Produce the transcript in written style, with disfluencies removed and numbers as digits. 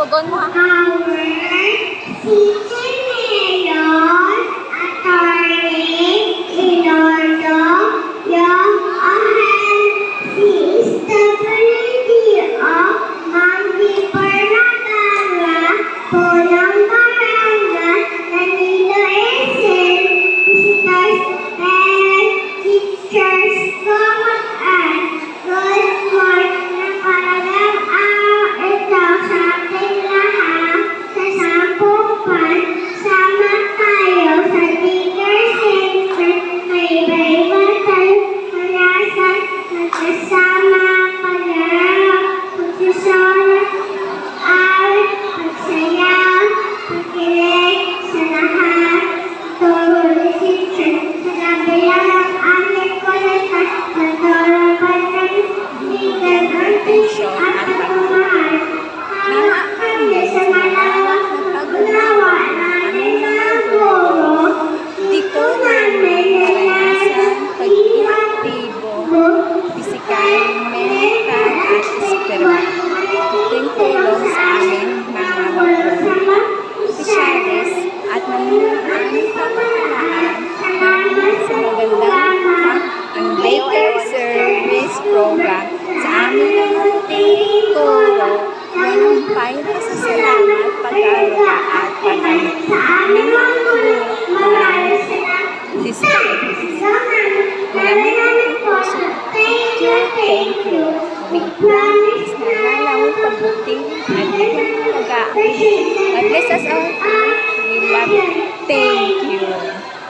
Tugon mo ha. Tulong sa amin mga opisyalis at aming pamahalaan sa magandang ang Baker Service Program sa aming mga turo. Walang payo sa salamat, pag-aaruga at pag-alit sa aming mga thank you. We promise na lalawang pagbuti at bigyan ng pag-aaral. God bless us all. We love you. Thank you.